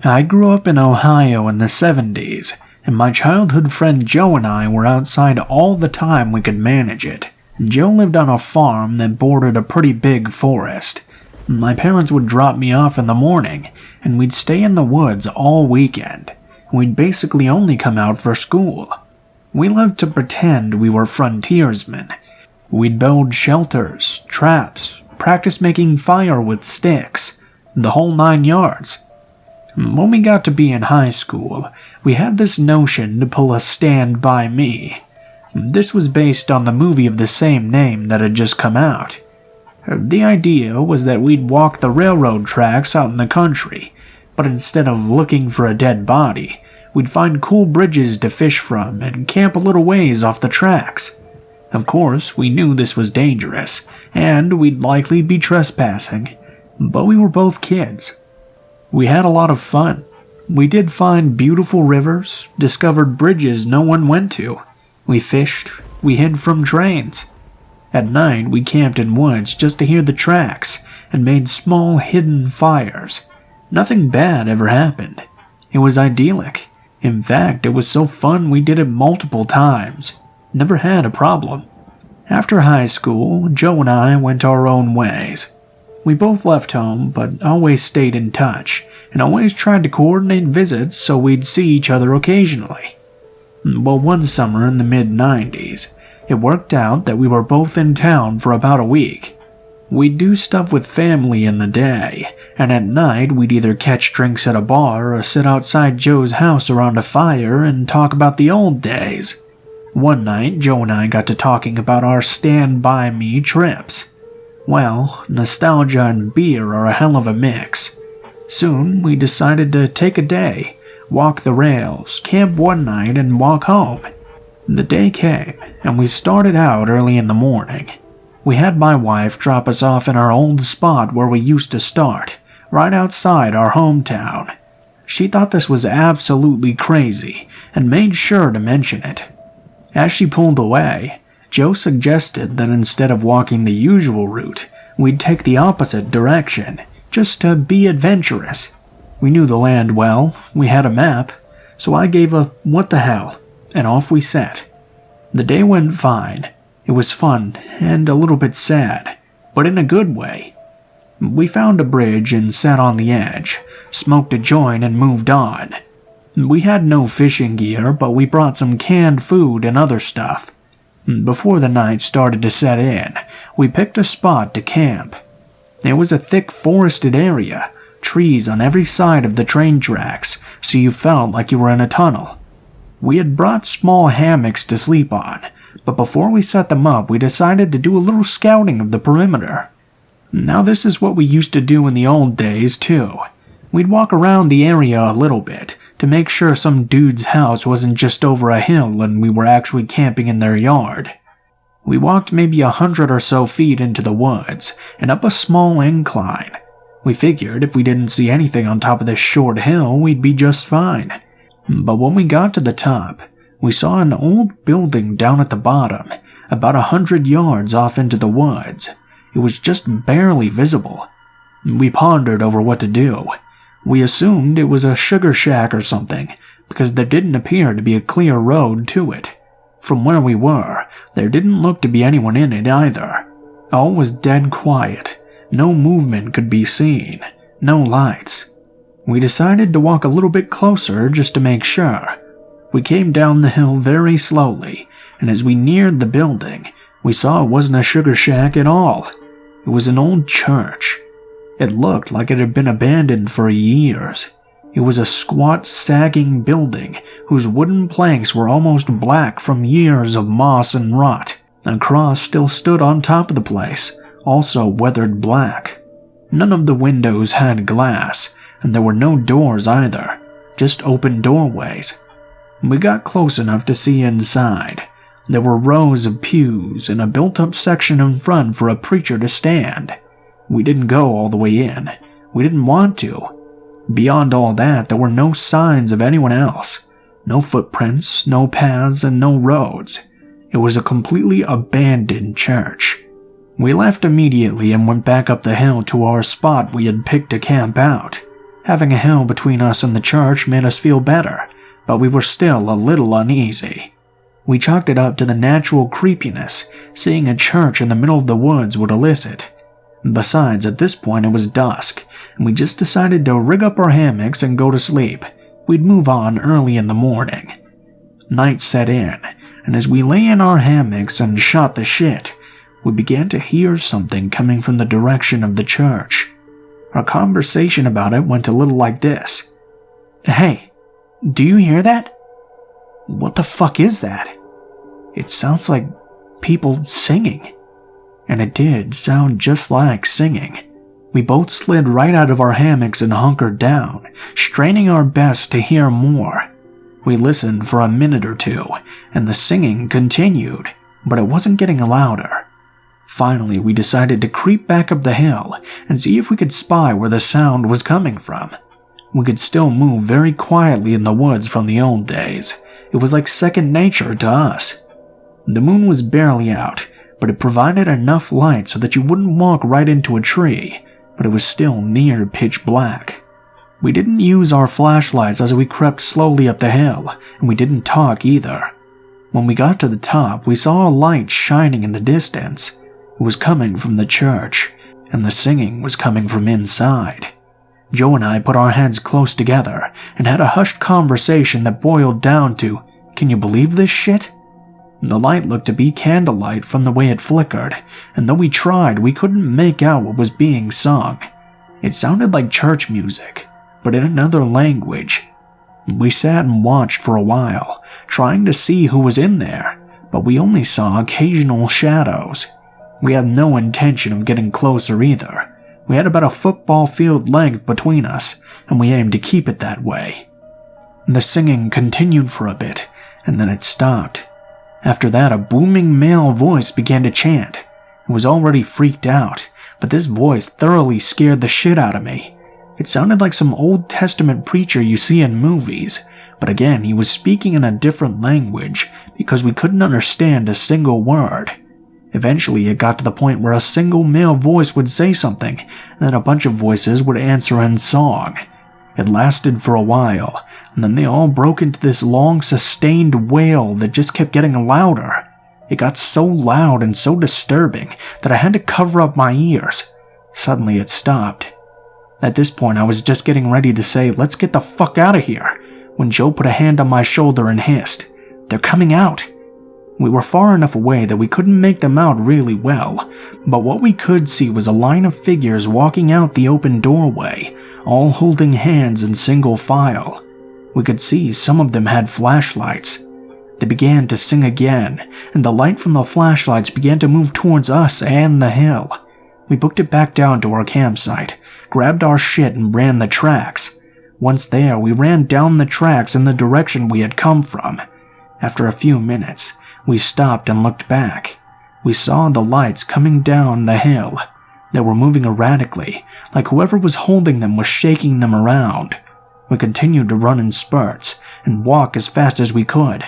I grew up in Ohio in the 70s, and my childhood friend Joe and I were outside all the time we could manage it. Joe lived on a farm that bordered a pretty big forest. My parents would drop me off in the morning, and we'd stay in the woods all weekend. We'd basically only come out for school. We loved to pretend we were frontiersmen. We'd build shelters, traps, practice making fire with sticks, the whole 9 yards. When we got to be in high school, we had this notion to pull a Stand By Me. This was based on the movie of the same name that had just come out. The idea was that we'd walk the railroad tracks out in the country, but instead of looking for a dead body, we'd find cool bridges to fish from and camp a little ways off the tracks. Of course, we knew this was dangerous, and we'd likely be trespassing, but we were both kids. We had a lot of fun. We did find beautiful rivers, discovered bridges no one went to. We fished, we hid from trains. At night, we camped in woods just to hear the tracks and made small hidden fires. Nothing bad ever happened. It was idyllic. In fact, it was so fun we did it multiple times. Never had a problem. After high school, Joe and I went our own ways. We both left home, but always stayed in touch, and always tried to coordinate visits so we'd see each other occasionally. Well, one summer in the mid-90s, it worked out that we were both in town for about a week. We'd do stuff with family in the day, and at night we'd either catch drinks at a bar or sit outside Joe's house around a fire and talk about the old days. One night, Joe and I got to talking about our Stand By Me trips. Well, nostalgia and beer are a hell of a mix. Soon, we decided to take a day, walk the rails, camp one night, and walk home. The day came, and we started out early in the morning. We had my wife drop us off in our old spot where we used to start, right outside our hometown. She thought this was absolutely crazy, and made sure to mention it. As she pulled away, Joe suggested that instead of walking the usual route, we'd take the opposite direction, just to be adventurous. We knew the land well, we had a map, so I gave a what the hell, and off we set. The day went fine. It was fun and a little bit sad, but in a good way. We found a bridge and sat on the edge, smoked a joint and moved on. We had no fishing gear, but we brought some canned food and other stuff. Before the night started to set in, we picked a spot to camp. It was a thick forested area, trees on every side of the train tracks, so you felt like you were in a tunnel. We had brought small hammocks to sleep on, but before we set them up, we decided to do a little scouting of the perimeter. Now this is what we used to do in the old days, too. We'd walk around the area a little bit, to make sure some dude's house wasn't just over a hill and we were actually camping in their yard. We walked maybe 100 or so feet into the woods, and up a small incline. We figured if we didn't see anything on top of this short hill, we'd be just fine. But when we got to the top, we saw an old building down at the bottom, about 100 yards off into the woods. It was just barely visible. We pondered over what to do. We assumed it was a sugar shack or something, because there didn't appear to be a clear road to it. From where we were, there didn't look to be anyone in it either. All was dead quiet. No movement could be seen. No lights. We decided to walk a little bit closer just to make sure. We came down the hill very slowly, and as we neared the building, we saw it wasn't a sugar shack at all. It was an old church. It looked like it had been abandoned for years. It was a squat, sagging building whose wooden planks were almost black from years of moss and rot. A cross still stood on top of the place, also weathered black. None of the windows had glass, and there were no doors either, just open doorways. We got close enough to see inside. There were rows of pews and a built-up section in front for a preacher to stand. We didn't go all the way in. We didn't want to. Beyond all that, there were no signs of anyone else. No footprints, no paths, and no roads. It was a completely abandoned church. We left immediately and went back up the hill to our spot we had picked to camp out. Having a hill between us and the church made us feel better, but we were still a little uneasy. We chalked it up to the natural creepiness seeing a church in the middle of the woods would elicit. Besides, at this point it was dusk, and we just decided to rig up our hammocks and go to sleep. We'd move on early in the morning. Night set in, and as we lay in our hammocks and shot the shit, we began to hear something coming from the direction of the church. Our conversation about it went a little like this. "Hey, do you hear that? What the fuck is that? It sounds like people singing." And it did sound just like singing. We both slid right out of our hammocks and hunkered down, straining our best to hear more. We listened for a minute or two, and the singing continued, but it wasn't getting louder. Finally, we decided to creep back up the hill and see if we could spy where the sound was coming from. We could still move very quietly in the woods from the old days. It was like second nature to us. The moon was barely out, but it provided enough light so that you wouldn't walk right into a tree, but it was still near pitch black. We didn't use our flashlights as we crept slowly up the hill, and we didn't talk either. When we got to the top, we saw a light shining in the distance. It was coming from the church, and the singing was coming from inside. Joe and I put our heads close together and had a hushed conversation that boiled down to, "Can you believe this shit?" The light looked to be candlelight from the way it flickered, and though we tried, we couldn't make out what was being sung. It sounded like church music, but in another language. We sat and watched for a while, trying to see who was in there, but we only saw occasional shadows. We had no intention of getting closer either. We had about a football field length between us, and we aimed to keep it that way. The singing continued for a bit, and then it stopped. After that, a booming male voice began to chant. I was already freaked out, but this voice thoroughly scared the shit out of me. It sounded like some Old Testament preacher you see in movies, but again, he was speaking in a different language because we couldn't understand a single word. Eventually, it got to the point where a single male voice would say something, and then a bunch of voices would answer in song. It lasted for a while, and then they all broke into this long, sustained wail that just kept getting louder. It got so loud and so disturbing that I had to cover up my ears. Suddenly, it stopped. At this point, I was just getting ready to say, "Let's get the fuck out of here," when Joe put a hand on my shoulder and hissed, "They're coming out." We were far enough away that we couldn't make them out really well, but what we could see was a line of figures walking out the open doorway, all holding hands in single file. We could see some of them had flashlights. They began to sing again, and the light from the flashlights began to move towards us and the hill. We booked it back down to our campsite, grabbed our shit and ran the tracks. Once there, we ran down the tracks in the direction we had come from. After a few minutes, we stopped and looked back. We saw the lights coming down the hill. They were moving erratically, like whoever was holding them was shaking them around. We continued to run in spurts and walk as fast as we could.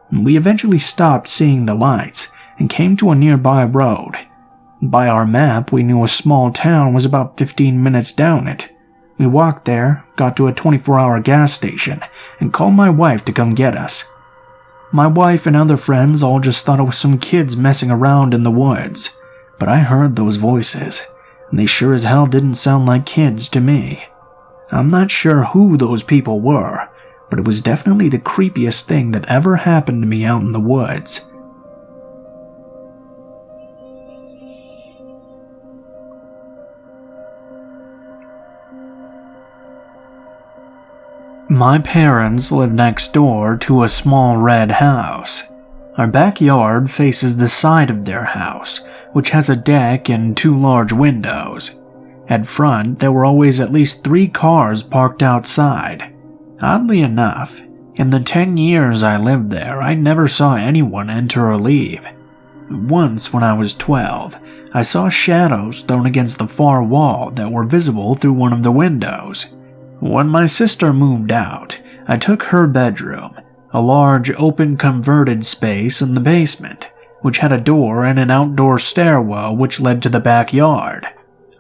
We eventually stopped seeing the lights and came to a nearby road. By our map, we knew a small town was about 15 minutes down it. We walked there, got to a 24-hour gas station, and called my wife to come get us. My wife and other friends all just thought it was some kids messing around in the woods, but I heard those voices, and they sure as hell didn't sound like kids to me. I'm not sure who those people were, but it was definitely the creepiest thing that ever happened to me out in the woods. My parents lived next door to a small red house. Our backyard faces the side of their house, which has a deck and 2 large windows. At front, there were always at least 3 cars parked outside. Oddly enough, in the 10 years I lived there, I never saw anyone enter or leave. Once, when I was 12, I saw shadows thrown against the far wall that were visible through one of the windows. When my sister moved out, I took her bedroom, a large open converted space in the basement, which had a door and an outdoor stairwell which led to the backyard.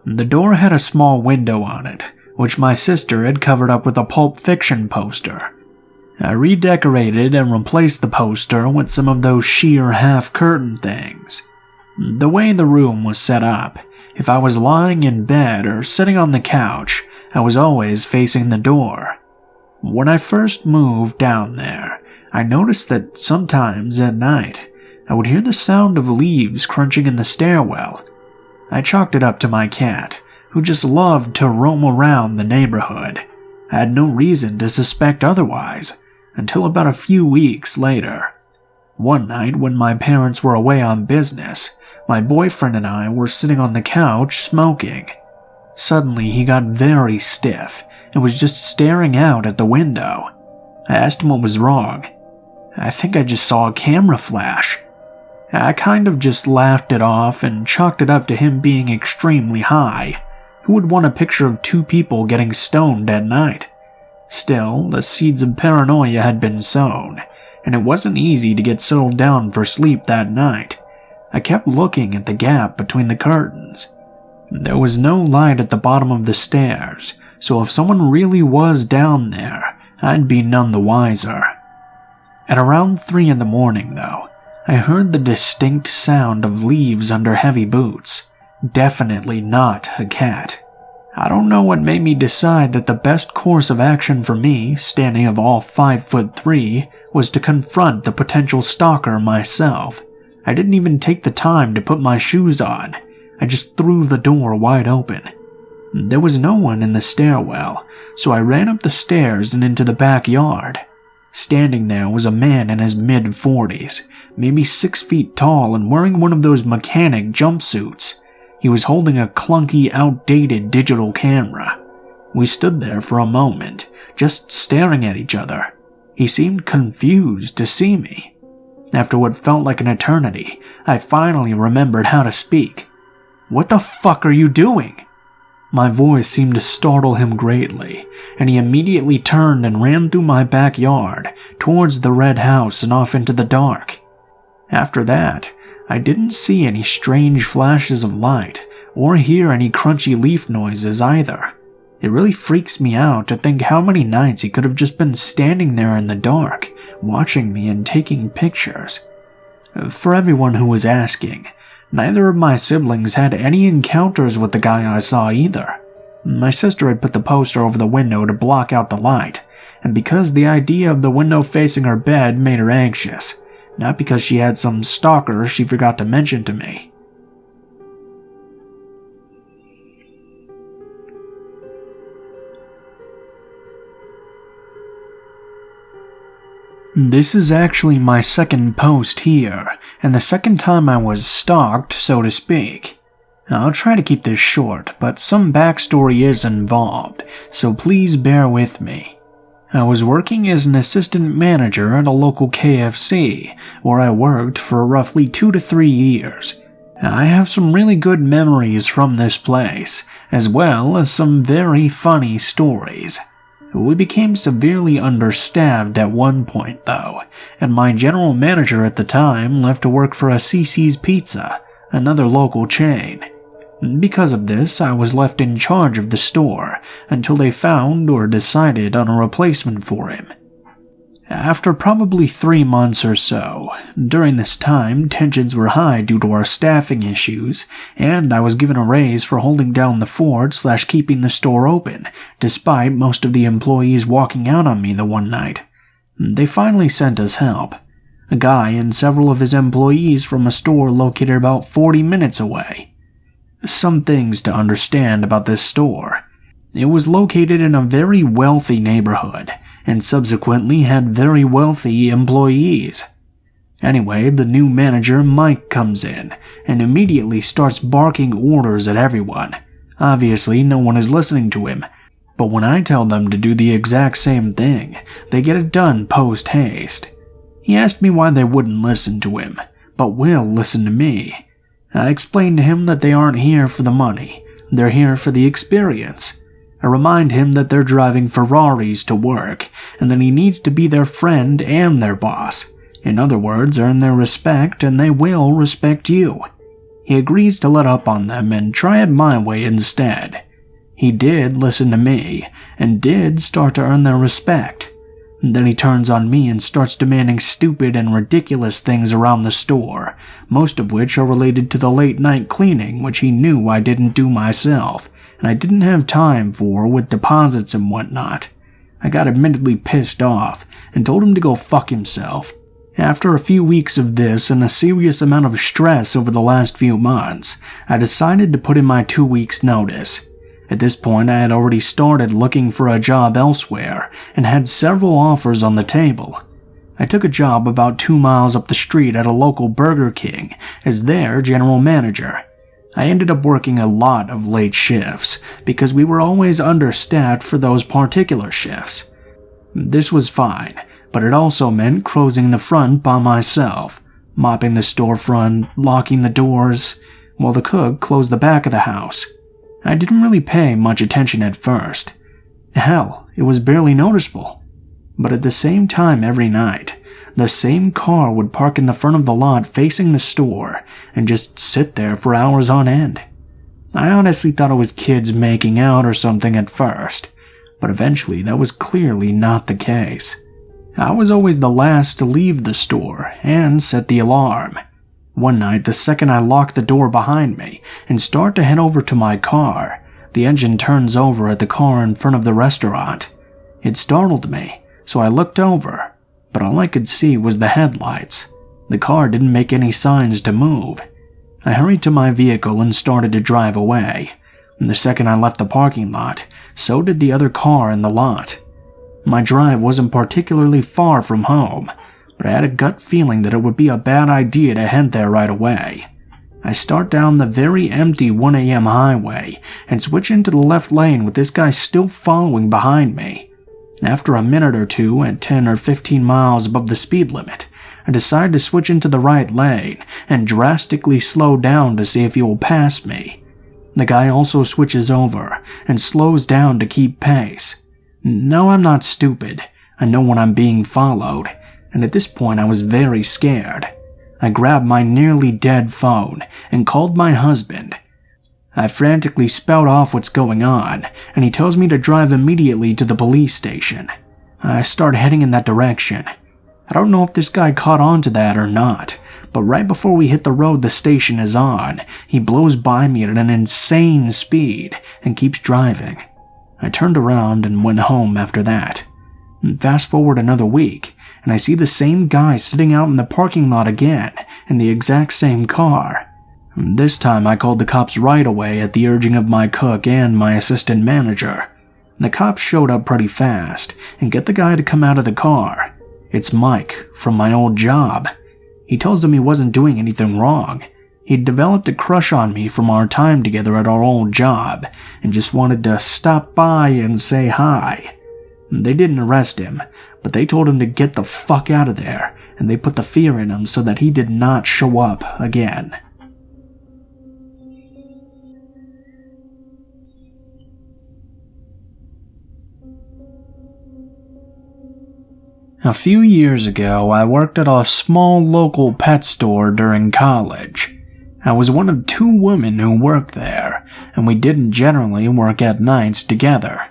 The door had a small window on it, which my sister had covered up with a Pulp Fiction poster. I redecorated and replaced the poster with some of those sheer half-curtain things. The way the room was set up, if I was lying in bed or sitting on the couch, I was always facing the door. When I first moved down there, I noticed that sometimes at night, I would hear the sound of leaves crunching in the stairwell. I chalked it up to my cat, who just loved to roam around the neighborhood. I had no reason to suspect otherwise, until about a few weeks later. One night when my parents were away on business, my boyfriend and I were sitting on the couch smoking. Suddenly he got very stiff and was just staring out at the window. I asked him what was wrong. I think I just saw a camera flash. I kind of just laughed it off and chalked it up to him being extremely high. Who would want a picture of two people getting stoned at night? Still, the seeds of paranoia had been sown, and it wasn't easy to get settled down for sleep that night. I kept looking at the gap between the curtains. There was no light at the bottom of the stairs, so if someone really was down there, I'd be none the wiser. At around 3 in the morning, though, I heard the distinct sound of leaves under heavy boots. Definitely not a cat. I don't know what made me decide that the best course of action for me, standing of all 5'3", was to confront the potential stalker myself. I didn't even take the time to put my shoes on. I just threw the door wide open. There was no one in the stairwell, so I ran up the stairs and into the backyard. Standing there was a man in his mid-40s, maybe 6 feet tall and wearing one of those mechanic jumpsuits. He was holding a clunky, outdated digital camera. We stood there for a moment, just staring at each other. He seemed confused to see me. After what felt like an eternity, I finally remembered how to speak. "What the fuck are you doing?" My voice seemed to startle him greatly, and he immediately turned and ran through my backyard, towards the red house and off into the dark. After that, I didn't see any strange flashes of light, or hear any crunchy leaf noises either. It really freaks me out to think how many nights he could have just been standing there in the dark, watching me and taking pictures. For everyone who was asking, neither of my siblings had any encounters with the guy I saw either. My sister had put the poster over the window to block out the light, and because the idea of the window facing her bed made her anxious, not because she had some stalker she forgot to mention to me. This is actually my second post here, and the second time I was stalked, so to speak. I'll try to keep this short, but some backstory is involved, so please bear with me. I was working as an assistant manager at a local KFC, where I worked for roughly 2 to 3 years. I have some really good memories from this place, as well as some very funny stories. We became severely understaffed at one point, though, and my general manager at the time left to work for a CC's Pizza, another local chain. Because of this, I was left in charge of the store until they found or decided on a replacement for him. After probably 3 months or so, during this time tensions were high due to our staffing issues, and I was given a raise for holding down the fort / keeping the store open, despite most of the employees walking out on me the one night. They finally sent us help. A guy and several of his employees from a store located about 40 minutes away. Some things to understand about this store. It was located in a very wealthy neighborhood, and subsequently had very wealthy employees. Anyway, the new manager, Mike, comes in, and immediately starts barking orders at everyone. Obviously, no one is listening to him, but when I tell them to do the exact same thing, they get it done post-haste. He asked me why they wouldn't listen to him, but will listen to me. I explained to him that they aren't here for the money, they're here for the experience. I remind him that they're driving Ferraris to work, and that he needs to be their friend and their boss. In other words, earn their respect and they will respect you. He agrees to let up on them and try it my way instead. He did listen to me, and did start to earn their respect. Then he turns on me and starts demanding stupid and ridiculous things around the store, most of which are related to the late-night cleaning which he knew I didn't do myself, and I didn't have time for with deposits and whatnot. I got admittedly pissed off, and told him to go fuck himself. After a few weeks of this and a serious amount of stress over the last few months, I decided to put in my 2 weeks' notice. At this point, I had already started looking for a job elsewhere and had several offers on the table. I took a job about 2 miles up the street at a local Burger King as their general manager. I ended up working a lot of late shifts because we were always understaffed for those particular shifts. This was fine, but it also meant closing the front by myself, mopping the storefront, locking the doors, while the cook closed the back of the house. I didn't really pay much attention at first. Hell, it was barely noticeable. But at the same time every night, the same car would park in the front of the lot facing the store and just sit there for hours on end. I honestly thought it was kids making out or something at first, but eventually that was clearly not the case. I was always the last to leave the store and set the alarm. One night, the second I lock the door behind me and start to head over to my car, the engine turns over at the car in front of the restaurant. It startled me, so I looked over, but all I could see was the headlights. The car didn't make any signs to move. I hurried to my vehicle and started to drive away. And the second I left the parking lot, so did the other car in the lot. My drive wasn't particularly far from home, but I had a gut feeling that it would be a bad idea to head there right away. I start down the very empty 1 a.m. highway and switch into the left lane with this guy still following behind me. After a minute or two at 10 or 15 miles above the speed limit, I decide to switch into the right lane and drastically slow down to see if he will pass me. The guy also switches over and slows down to keep pace. No, I'm not stupid. I know when I'm being followed, and at this point I was very scared. I grabbed my nearly dead phone and called my husband. I frantically spout off what's going on, and he tells me to drive immediately to the police station. I start heading in that direction. I don't know if this guy caught on to that or not, but right before we hit the road the station is on, he blows by me at an insane speed and keeps driving. I turned around and went home after that. Fast forward another week, and I see the same guy sitting out in the parking lot again, in the exact same car. This time I called the cops right away at the urging of my cook and my assistant manager. The cops showed up pretty fast and get the guy to come out of the car. It's Mike, from my old job. He tells them he wasn't doing anything wrong. He'd developed a crush on me from our time together at our old job, and just wanted to stop by and say hi. They didn't arrest him, but they told him to get the fuck out of there, and they put the fear in him so that he did not show up again. A few years ago, I worked at a small local pet store during college. I was one of 2 women who worked there, and we didn't generally work at nights together.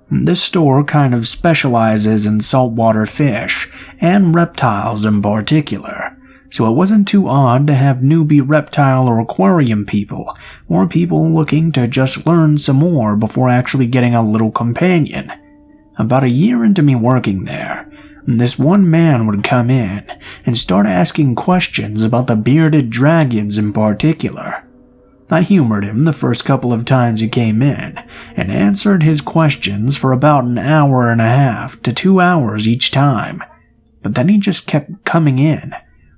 This store kind of specializes in saltwater fish, and reptiles in particular, so it wasn't too odd to have newbie reptile or aquarium people, or people looking to just learn some more before actually getting a little companion. About a year into me working there, this one man would come in and start asking questions about the bearded dragons in particular. I humored him the first couple of times he came in and answered his questions for about an hour and a half to 2 hours each time. But then he just kept coming in,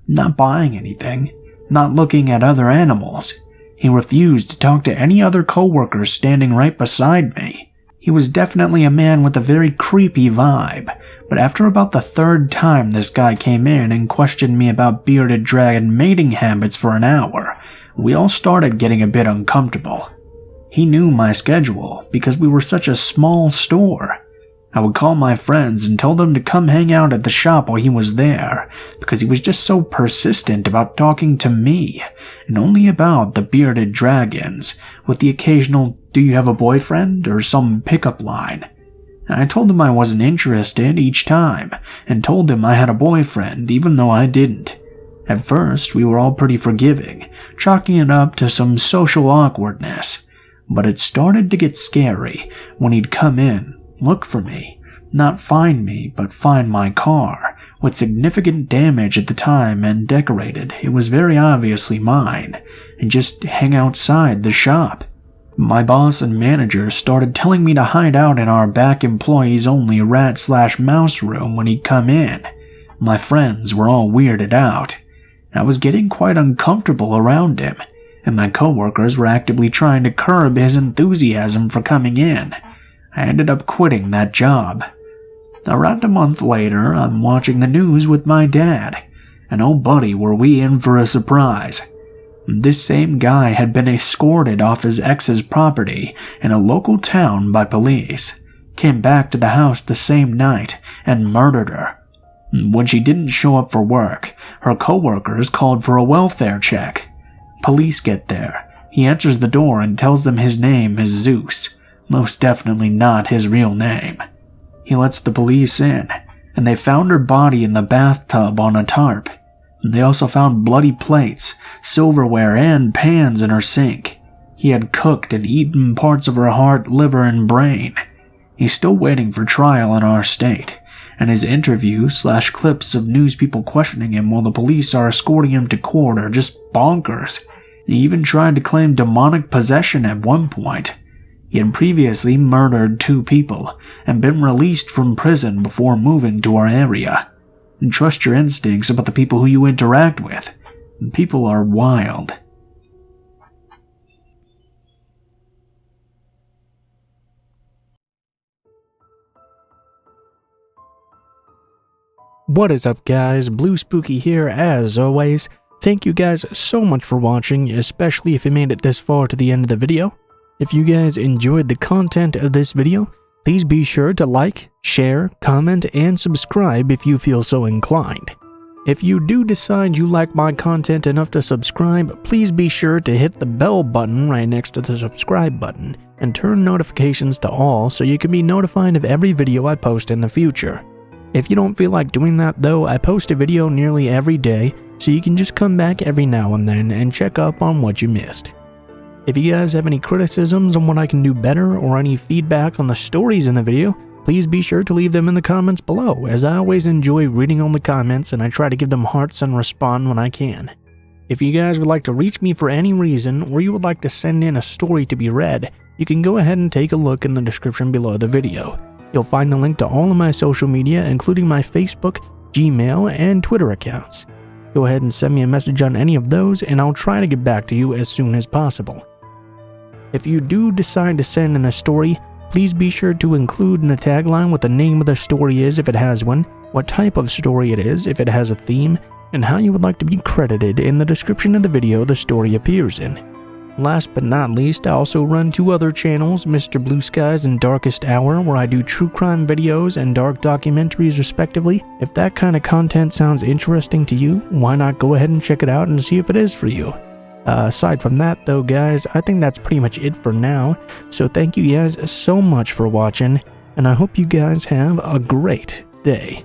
not buying anything, not looking at other animals. He refused to talk to any other coworkers standing right beside me. He was definitely a man with a very creepy vibe, but after about the 3rd time this guy came in and questioned me about bearded dragon mating habits for an hour, we all started getting a bit uncomfortable. He knew my schedule because we were such a small store. I would call my friends and tell them to come hang out at the shop while he was there, because he was just so persistent about talking to me, and only about the bearded dragons, with the occasional "do you have a boyfriend?" or some pickup line. I told him I wasn't interested each time, and told him I had a boyfriend even though I didn't. At first, we were all pretty forgiving, chalking it up to some social awkwardness, but it started to get scary when he'd come in, look for me, not find me, but find my car, with significant damage at the time and decorated. It was very obviously mine, and just hang outside the shop. My boss and manager started telling me to hide out in our back employees-only rat/mouse room when he'd come in. My friends were all weirded out. I was getting quite uncomfortable around him, and my coworkers were actively trying to curb his enthusiasm for coming in. I ended up quitting that job. Around a month later, I'm watching the news with my dad, and oh buddy, were we in for a surprise. This same guy had been escorted off his ex's property in a local town by police, came back to the house the same night, and murdered her. When she didn't show up for work, her coworkers called for a welfare check. Police get there. He answers the door and tells them his name is Zeus, most definitely not his real name. He lets the police in, and they found her body in the bathtub on a tarp. They also found bloody plates, silverware, and pans in her sink. He had cooked and eaten parts of her heart, liver, and brain. He's still waiting for trial in our state, and his interviews/clips of news people questioning him while the police are escorting him to court are just bonkers. He even tried to claim demonic possession at one point. He had previously murdered 2 people and been released from prison before moving to our area. And trust your instincts about the people who you interact with. People are wild. What is up, guys? Blue Spooky here as always. Thank you guys so much for watching, especially if you made it this far to the end of the video. If you guys enjoyed the content of this video, please be sure to like, share, comment, and subscribe if you feel so inclined. If you do decide you like my content enough to subscribe, please be sure to hit the bell button right next to the subscribe button and turn notifications to all so you can be notified of every video I post in the future. If you don't feel like doing that though, I post a video nearly every day, so you can just come back every now and then and check up on what you missed. If you guys have any criticisms on what I can do better or any feedback on the stories in the video, please be sure to leave them in the comments below, as I always enjoy reading all the comments and I try to give them hearts and respond when I can. If you guys would like to reach me for any reason, or you would like to send in a story to be read, you can go ahead and take a look in the description below the video. You'll find a link to all of my social media, including my Facebook, Gmail, and Twitter accounts. Go ahead and send me a message on any of those, and I'll try to get back to you as soon as possible. If you do decide to send in a story, please be sure to include in the tagline what the name of the story is if it has one, what type of story it is if it has a theme, and how you would like to be credited in the description of the video the story appears in. Last but not least, I also run 2 other channels, Mr. Blue Skies and Darkest Hour, where I do true crime videos and dark documentaries respectively. If that kind of content sounds interesting to you, why not go ahead and check it out and see if it is for you. Aside from that though, guys, I think that's pretty much it for now, so thank you guys so much for watching, and I hope you guys have a great day.